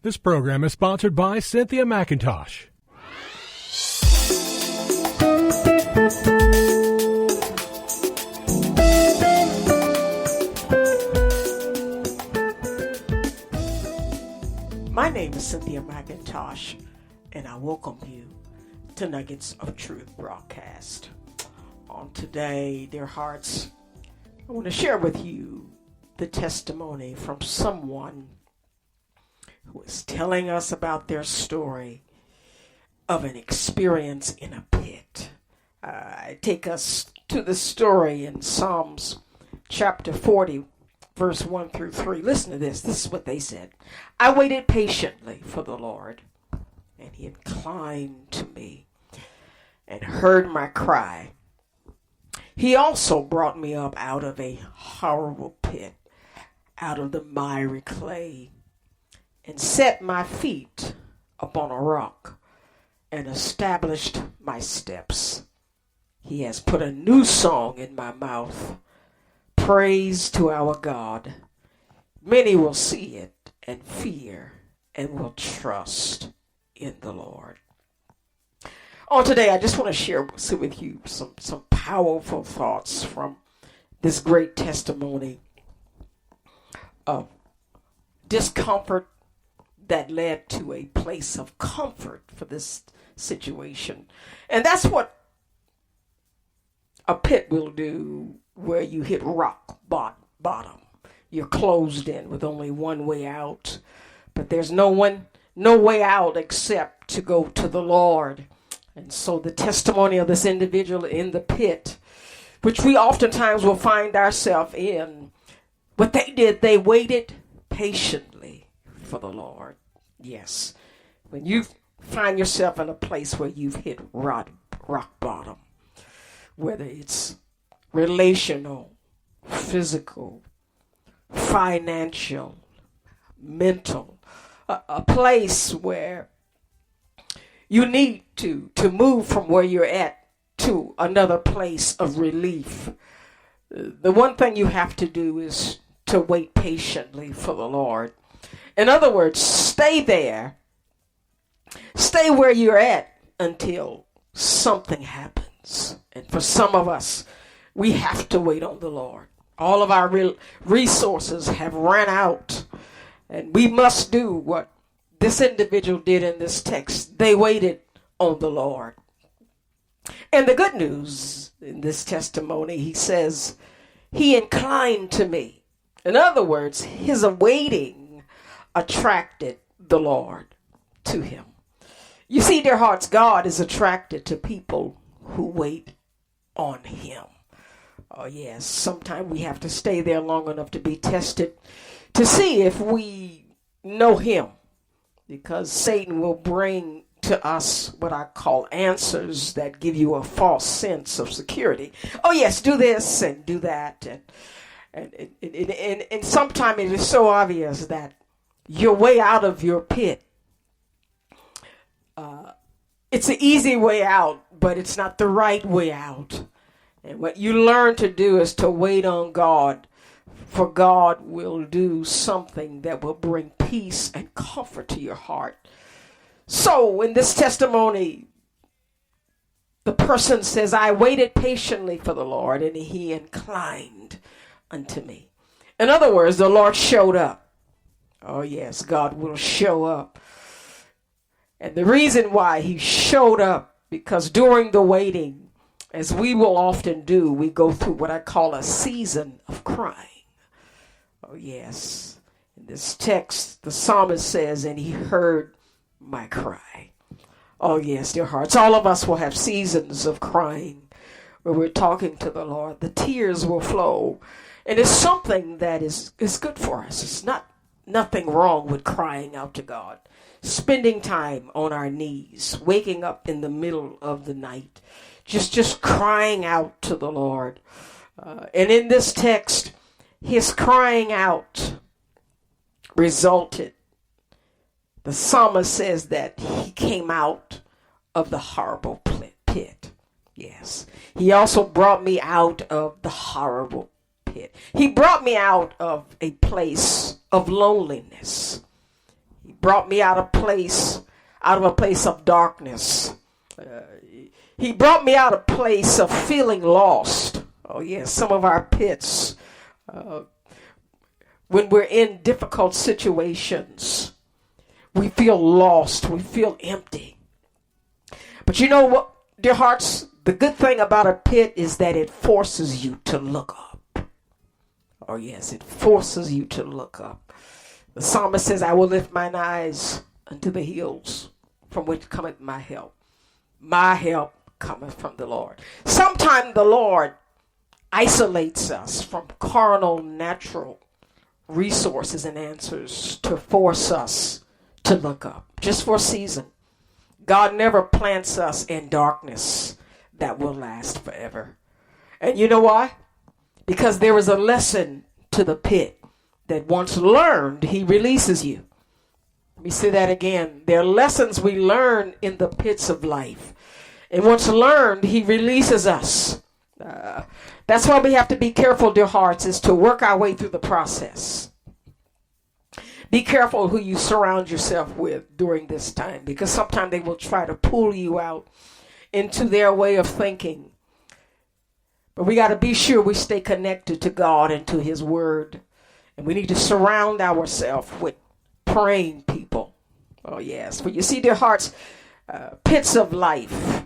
This program is sponsored by Cynthia McIntosh. My name is Cynthia McIntosh, and I welcome you to Nuggets of Truth broadcast. On today, dear hearts, I want to share with you the testimony from someone who is telling us about their story of an experience in a pit. I take us to the story in Psalms chapter 40, verse 1 through 3. Listen to this. This is what they said. I waited patiently for the Lord, and he inclined to me and heard my cry. He also brought me up out of a horrible pit, out of the miry clay, and set my feet upon a rock and established my steps. He has put a new song in my mouth, praise to our God. Many will see it and fear and will trust in the Lord. On today, I just want to share with you some powerful thoughts from this great testimony of discomfort that led to a place of comfort for this situation. And that's what a pit will do, where you hit rock bottom. You're closed in with only one way out. But there's no way out except to go to the Lord. And so the testimony of this individual in the pit, which we oftentimes will find ourselves in, what they did, they waited patiently for the Lord. Yes. When you find yourself in a place where you've hit rock bottom, whether it's relational, physical, financial, mental, a place where you need to move from where you're at to another place of relief. The one thing you have to do is to wait patiently for the Lord. In other words, stay there. Stay where you're at until something happens. And for some of us, we have to wait on the Lord. All of our resources have run out, and we must do what this individual did in this text. They waited on the Lord. And the good news in this testimony, he says, he inclined to me. In other words, his waiting attracted the Lord to him. You see, dear hearts, God is attracted to people who wait on him. Oh yes, sometimes we have to stay there long enough to be tested to see if we know him, because Satan will bring to us what I call answers that give you a false sense of security. Oh yes, do this and do that, and sometimes it is so obvious that your way out of your pit, it's an easy way out, but it's not the right way out. And what you learn to do is to wait on God, for God will do something that will bring peace and comfort to your heart. So in this testimony, the person says, I waited patiently for the Lord, and he inclined unto me. In other words, the Lord showed up. Oh yes, God will show up. And the reason why he showed up, because during the waiting, as we will often do, we go through what I call a season of crying. Oh yes. In this text, the psalmist says, and he heard my cry. Oh yes, dear hearts, all of us will have seasons of crying where we're talking to the Lord. The tears will flow. And it's something that is good for us. It's nothing wrong with crying out to God. Spending time on our knees, waking up in the middle of the night, just crying out to the Lord. And in this text, his crying out resulted. The psalmist says that he came out of the horrible pit. Yes. He also brought me out of the horrible pit. He brought me out of a place of loneliness. He brought me out of a place of darkness. He brought me out of a place of feeling lost. Oh yes, some of our pits, when we're in difficult situations, we feel lost, we feel empty. But you know what, dear hearts, the good thing about a pit is that it forces you to look up. Oh yes, it forces you to look up. The psalmist says, I will lift mine eyes unto the hills, from which cometh my help. My help cometh from the Lord. Sometimes the Lord isolates us from carnal, natural resources and answers to force us to look up, just for a season. God never plants us in darkness that will last forever. And you know why? Because there is a lesson to the pit that once learned, he releases you. Let me say that again. There are lessons we learn in the pits of life. And once learned, he releases us. That's why we have to be careful, dear hearts, is to work our way through the process. Be careful who you surround yourself with during this time, because sometimes they will try to pull you out into their way of thinking. But we got to be sure we stay connected to God and to his word. And we need to surround ourselves with praying people. Oh yes. For you see, dear hearts, pits of life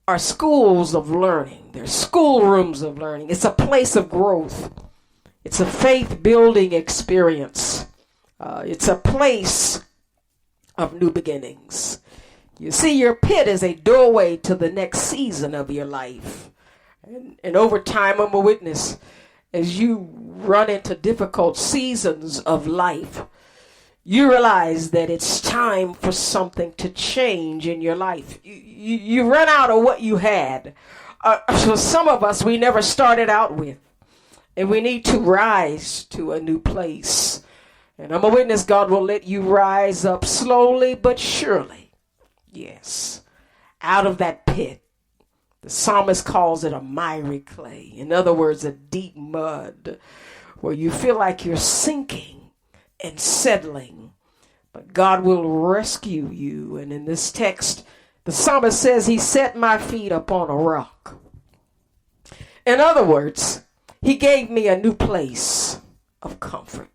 are schools of learning. They're schoolrooms of learning. It's a place of growth. It's a faith-building experience. It's a place of new beginnings. You see, your pit is a doorway to the next season of your life. And over time, I'm a witness. As you run into difficult seasons of life, you realize that it's time for something to change in your life. You run out of what you had. For some of us, we never started out with. And we need to rise to a new place. And I'm a witness, God will let you rise up slowly but surely. Yes. Out of that pit. The psalmist calls it a miry clay. In other words, a deep mud where you feel like you're sinking and settling. But God will rescue you. And in this text, the psalmist says, he set my feet upon a rock. In other words, he gave me a new place of comfort,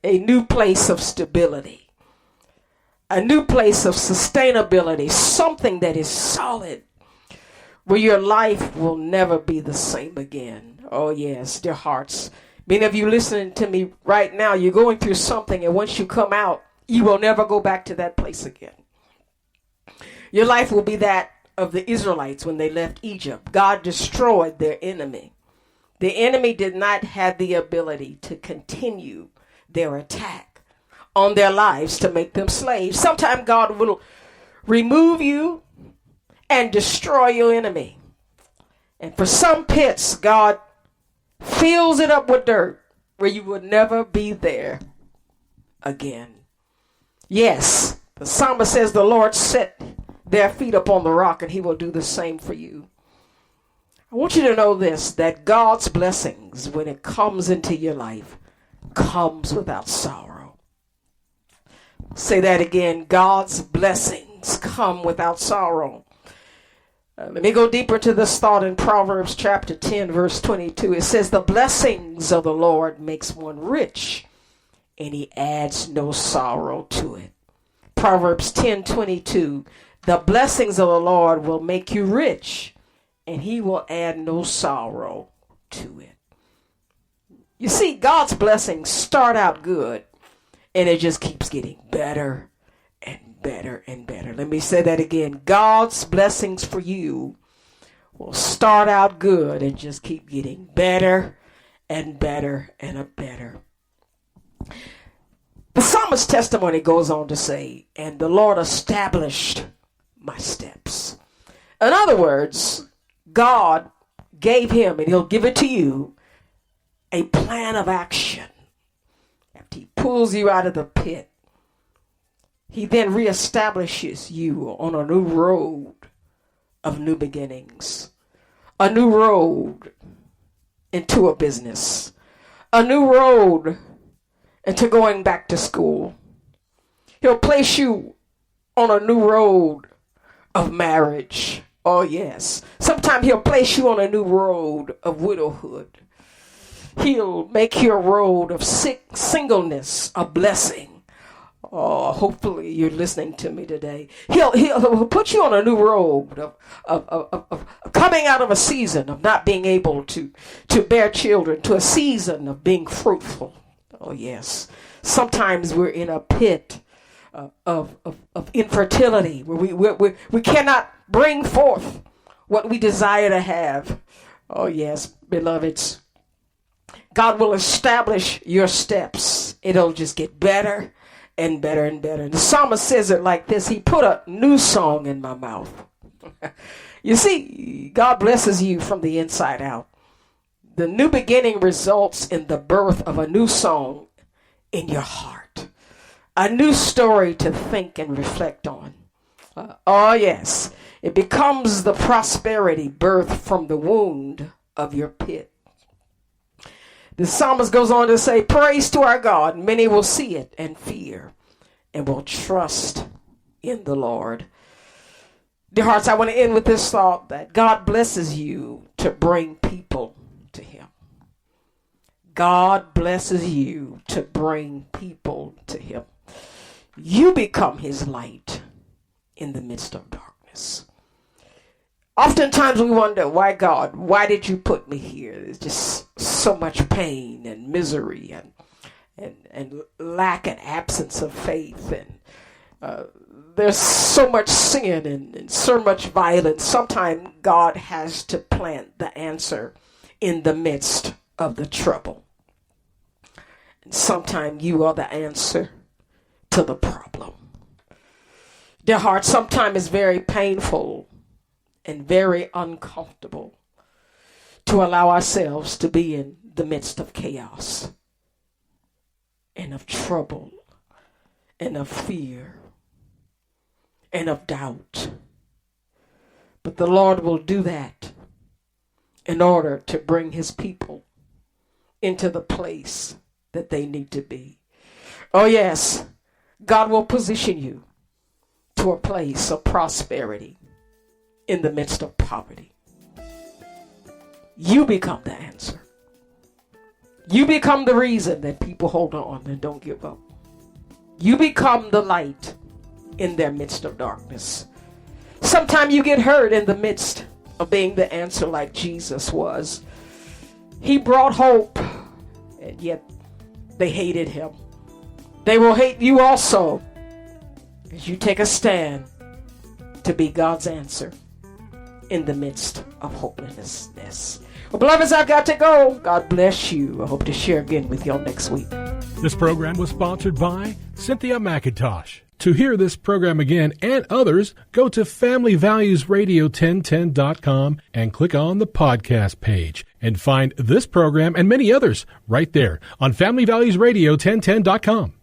a new place of stability, a new place of sustainability, something that is solid, where your life will never be the same again. Oh yes, dear hearts. Many of you listening to me right now, you're going through something, and once you come out, you will never go back to that place again. Your life will be that of the Israelites when they left Egypt. God destroyed their enemy. The enemy did not have the ability to continue their attack on their lives to make them slaves. Sometimes God will remove you and destroy your enemy. And for some pits, God fills it up with dirt where you will never be there again. Yes, the psalmist says the Lord set their feet upon the rock, and he will do the same for you. I want you to know this, that God's blessings, when it comes into your life, comes without sorrow. Say that again. God's blessings come without sorrow. Let me go deeper to this thought in Proverbs chapter 10, verse 22. It says, the blessings of the Lord makes one rich, and he adds no sorrow to it. Proverbs 10:22. The blessings of the Lord will make you rich, and he will add no sorrow to it. You see, God's blessings start out good, and it just keeps getting better and better and better. Let me say that again. God's blessings for you will start out good and just keep getting better and better and better. The psalmist's testimony goes on to say, and the Lord established my steps. In other words, God gave him, and he'll give it to you, a plan of action. After he pulls you out of the pit, he then reestablishes you on a new road of new beginnings, a new road into a business, a new road and to going back to school. He'll place you on a new road of marriage. Oh, yes. Sometimes he'll place you on a new road of widowhood. He'll make your road of singleness a blessing. Oh, hopefully you're listening to me today. He'll put you on a new road of coming out of a season of not being able to bear children to a season of being fruitful. Oh, yes. Sometimes we're in a pit of infertility where we cannot bring forth what we desire to have. Oh, yes, beloveds. God will establish your steps. It'll just get better and better and better. The psalmist says it like this: He put a new song in my mouth. You see, God blesses you from the inside out. The new beginning results in the birth of a new song in your heart, a new story to think and reflect on. Oh, yes, it becomes the prosperity birthed from the wound of your pit. The psalmist goes on to say, praise to our God. Many will see it and fear and will trust in the Lord. Dear hearts, I want to end with this thought that God blesses you to bring people to Him. God blesses you to bring people to Him. You become His light in the midst of darkness. Oftentimes we wonder, why God, why did you put me here? There's just so much pain and misery and lack and absence of faith. And there's so much sin and so much violence. Sometimes God has to plant the answer in the midst of the trouble. And sometimes you are the answer to the problem. Dear heart, sometimes it's very painful and very uncomfortable to allow ourselves to be in the midst of chaos and of trouble and of fear and of doubt. But the Lord will do that in order to bring His people into the place that they need to be. Oh yes, God will position you to a place of prosperity in the midst of poverty. You become the answer. You become the reason that people hold on and don't give up. You become the light in their midst of darkness. Sometimes you get hurt in the midst of being the answer like Jesus was. He brought hope, and yet they hated Him. They will hate you also as you take a stand to be God's answer in the midst of hopelessness. Well, beloveds, I've got to go. God bless you. I hope to share again with y'all next week. This program was sponsored by Cynthia McIntosh. To hear this program again and others, go to FamilyValuesRadio1010.com and click on the podcast page and find this program and many others right there on FamilyValuesRadio1010.com.